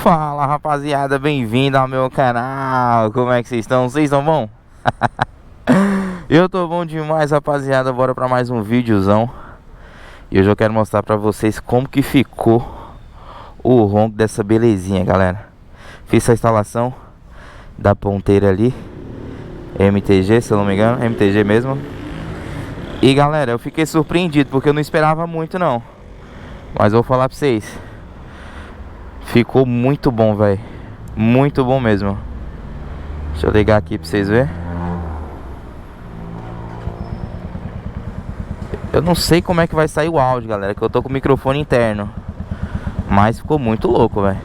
Fala rapaziada, bem-vindo ao meu canal. Como é que vocês estão? Vocês estão bom? Eu tô bom demais, rapaziada. Bora pra mais um videozão. E hoje eu quero mostrar pra vocês como que ficou o ronco dessa belezinha, galera. Fiz a instalação da ponteira ali, MTG, se eu não me engano, MTG mesmo. E galera, eu fiquei surpreendido porque eu não esperava muito não. Mas eu vou falar pra vocês, ficou muito bom, velho. Muito bom mesmo. Deixa eu ligar aqui pra vocês verem. Eu não sei como é que vai sair o áudio, galera, que eu tô com o microfone interno. Mas ficou muito louco, velho.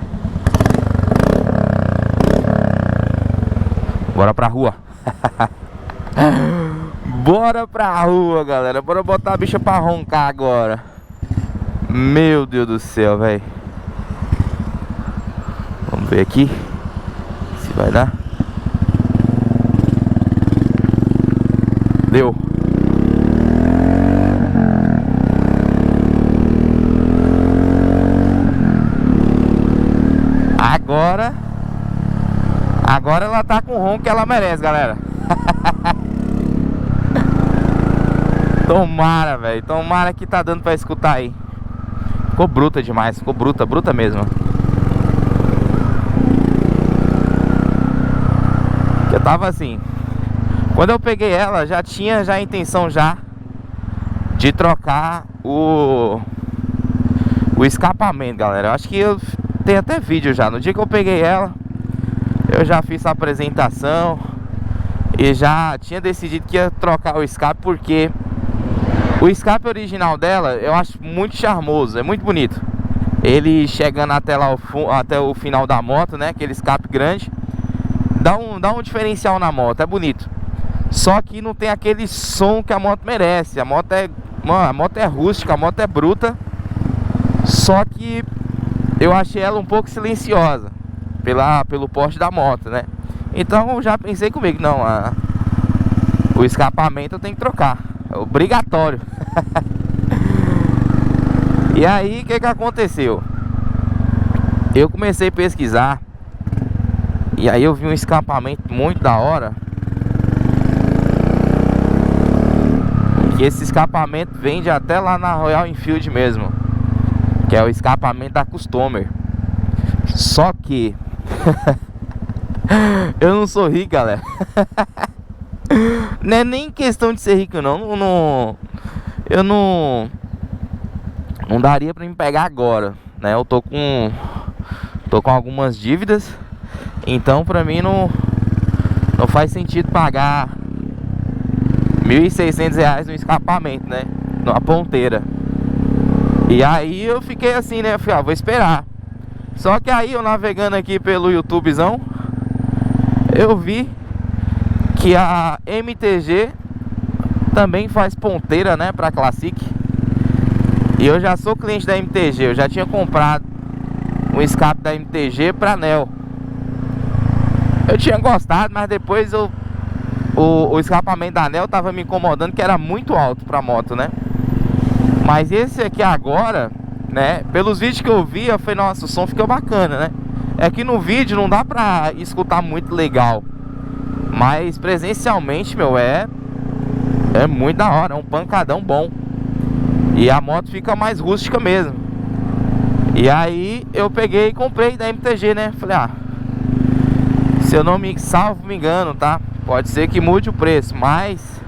Bora pra rua. Bora pra rua, galera. Bora botar a bicha pra roncar agora. Meu Deus do céu, velho. Vamos ver aqui se vai dar. Deu. Agora ela tá com o ronco que ela merece, galera. Tomara, velho. Tomara que tá dando pra escutar aí. Ficou bruta demais. Ficou bruta, bruta mesmo. Eu tava assim, quando eu peguei ela, já tinha a intenção já de trocar o escapamento, galera. Eu acho que eu tenho até vídeo já. No dia que eu peguei ela, eu já fiz a apresentação e já tinha decidido que ia trocar o escape, porque o escape original dela eu acho muito charmoso, é muito bonito. Ele chegando até lá até o final da moto, né? Aquele escape grande. Dá um diferencial na moto, é bonito. Só que não tem aquele som que a moto merece. A moto é rústica, a moto é bruta. Só que eu achei ela um pouco silenciosa pelo porte da moto, né? Então eu já pensei comigo, não, o escapamento eu tenho que trocar, é obrigatório. E aí, o que aconteceu? Eu comecei a pesquisar. E aí eu vi um escapamento muito da hora. Que esse escapamento vende até lá na Royal Enfield mesmo, que é o escapamento da Customer. Só que eu não sou rico, galera. Não é nem questão de ser rico não. Eu não daria pra me pegar agora, né? Eu tô com algumas dívidas. Então pra mim não faz sentido pagar R$1.600 no escapamento, né? Na ponteira. E aí eu fiquei assim, né? Eu falei, vou esperar. Só que aí eu navegando aqui pelo YouTubezão, eu vi que a MTG também faz ponteira, né? Pra Classic. E eu já sou cliente da MTG. Eu já tinha comprado um escape da MTG pra Nel. Eu tinha gostado, mas depois o escapamento da Nel tava me incomodando, que era muito alto pra moto, né? Mas esse aqui agora, né? Pelos vídeos que eu vi, eu falei, nossa, o som ficou bacana, né? É que no vídeo não dá pra escutar muito legal, mas presencialmente, meu, é muito da hora, é um pancadão bom. E a moto fica mais rústica mesmo. E aí eu peguei e comprei da MTG, né? Falei, se eu não me engano, tá? Pode ser que mude o preço, mas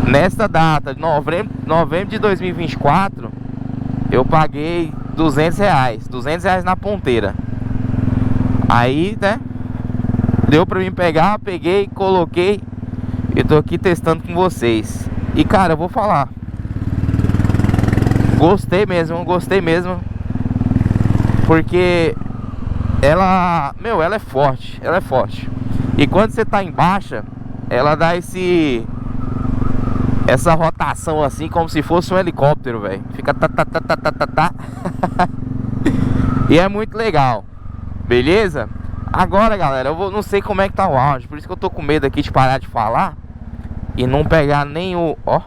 nesta data de novembro de 2024, eu paguei R$200 na ponteira. Aí, né, deu pra mim pegar, peguei, coloquei e tô aqui testando com vocês. E cara, eu vou falar, gostei mesmo. Porque ela é forte, E quando você tá em baixa, ela dá essa rotação assim, como se fosse um helicóptero, velho. Fica tá. E é muito legal. Beleza? Agora, galera, não sei como é que tá o áudio. Por isso que eu tô com medo aqui de parar de falar e não pegar nem o... Ó,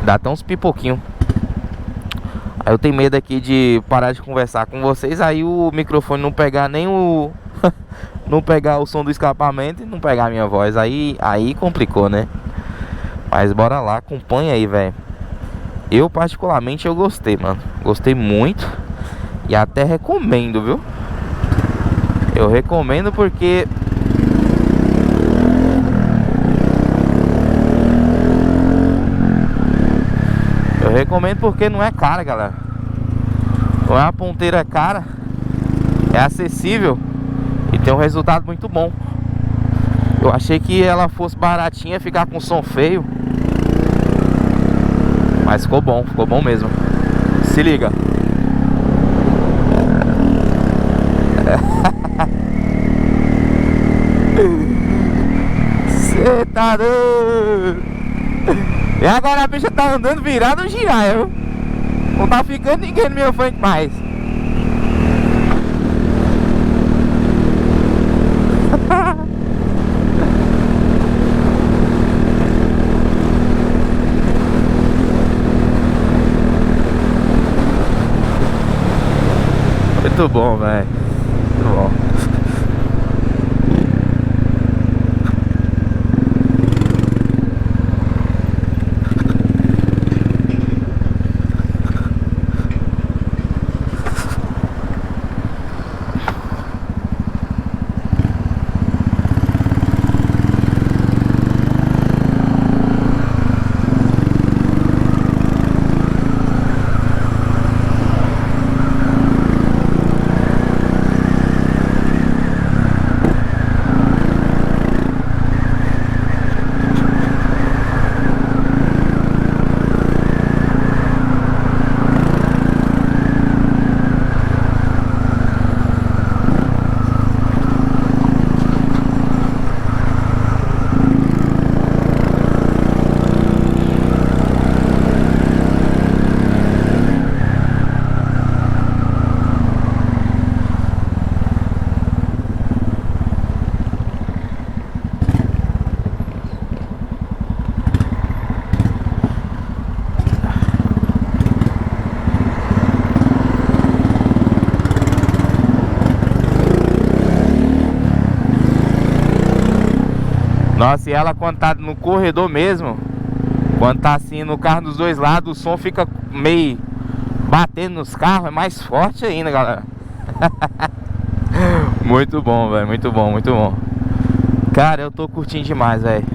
dá até uns pipoquinhos. Aí eu tenho medo aqui de parar de conversar com vocês, aí o microfone não pegar nem o... não pegar o som do escapamento e não pegar a minha voz. Aí complicou, né? Mas bora lá, acompanha aí, velho. Eu particularmente eu gostei, mano. Gostei muito. E até recomendo, viu? Eu recomendo porque... eu recomendo porque não é cara, galera. Não é uma ponteira cara. É acessível. E tem um resultado muito bom. Eu achei que ela fosse baratinha, ficar com som feio. Mas ficou bom mesmo. Se liga. Cê tá doido. E agora a bicha tá andando virada no giraia, viu? Não tá ficando ninguém no meu frente mais. Muito bom, velho. Muito bom. Nossa, e ela quando tá no corredor mesmo, quando tá assim no carro dos dois lados, o som fica meio batendo nos carros, é mais forte ainda, galera. Muito bom, velho, muito bom, muito bom. Cara, eu tô curtindo demais, velho.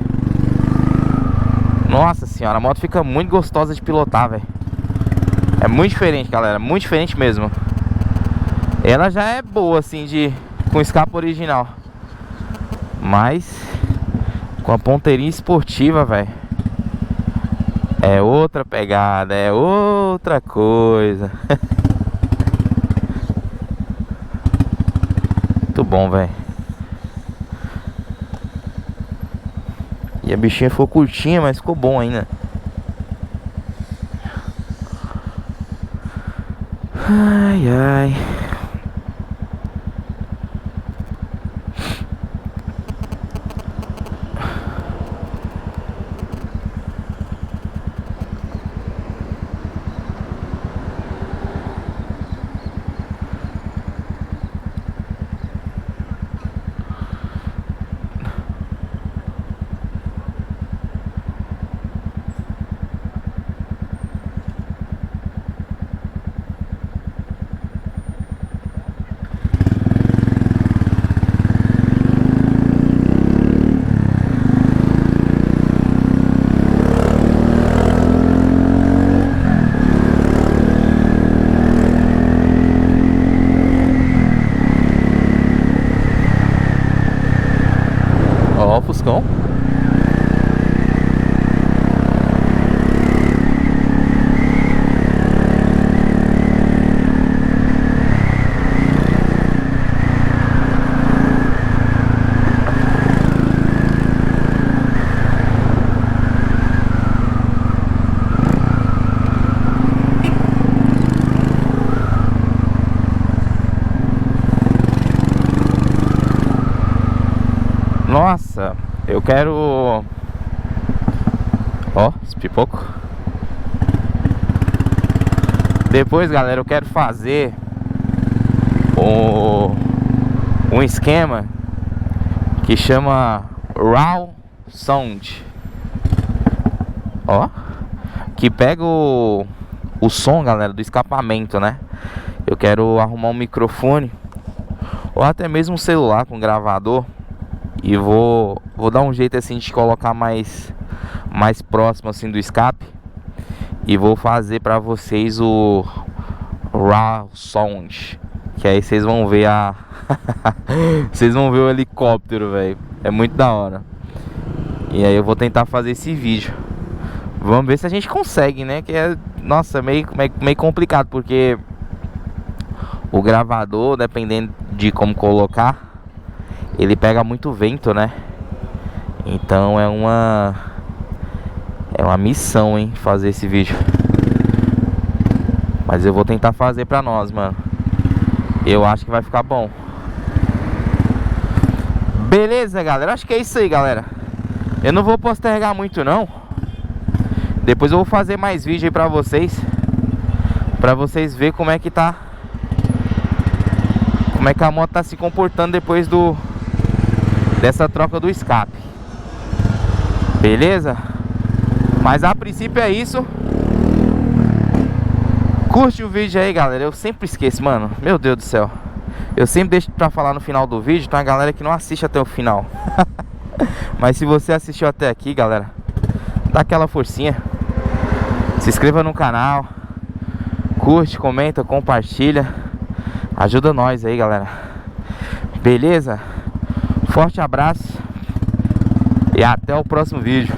Nossa senhora, a moto fica muito gostosa de pilotar, velho. É muito diferente, galera, muito diferente mesmo. Ela já é boa, assim, com escape original. Mas... com a ponteirinha esportiva, velho, é outra pegada, é outra coisa. Muito bom, velho. E a bichinha ficou curtinha, mas ficou bom ainda. Ai, ai. Ó, o Fuscão. Nossa, eu quero... Ó, esse pipoco. Depois, galera, eu quero fazer um esquema que chama Raw Sound. Ó, que pega o som, galera, do escapamento, né? Eu quero arrumar um microfone ou até mesmo um celular com gravador e vou dar um jeito assim de colocar mais próximo assim do escape e vou fazer pra vocês o Raw Sound, que aí vocês vão ver vocês vão ver o helicóptero, velho. É muito da hora. E aí eu vou tentar fazer esse vídeo. Vamos ver se a gente consegue, né? Que é, nossa, meio complicado, porque o gravador, dependendo de como colocar, ele pega muito vento, né? Então é uma missão, hein, fazer esse vídeo. Mas eu vou tentar fazer pra nós, mano. Eu acho que vai ficar bom. Beleza, galera? Acho que é isso aí, galera. Eu não vou postergar muito, não. Depois eu vou fazer mais vídeo aí pra vocês verem como é que tá, como é que a moto tá se comportando depois dessa troca do escape. Beleza? Mas a princípio é isso. Curte o vídeo aí, galera. Eu sempre esqueço, mano. Meu Deus do céu. Eu sempre deixo pra falar no final do vídeo. Tem uma galera que não assiste até o final. Mas se você assistiu até aqui, galera, dá aquela forcinha. Se inscreva no canal. Curte, comenta, compartilha. Ajuda nós aí, galera. Beleza? Forte abraço. E até o próximo vídeo.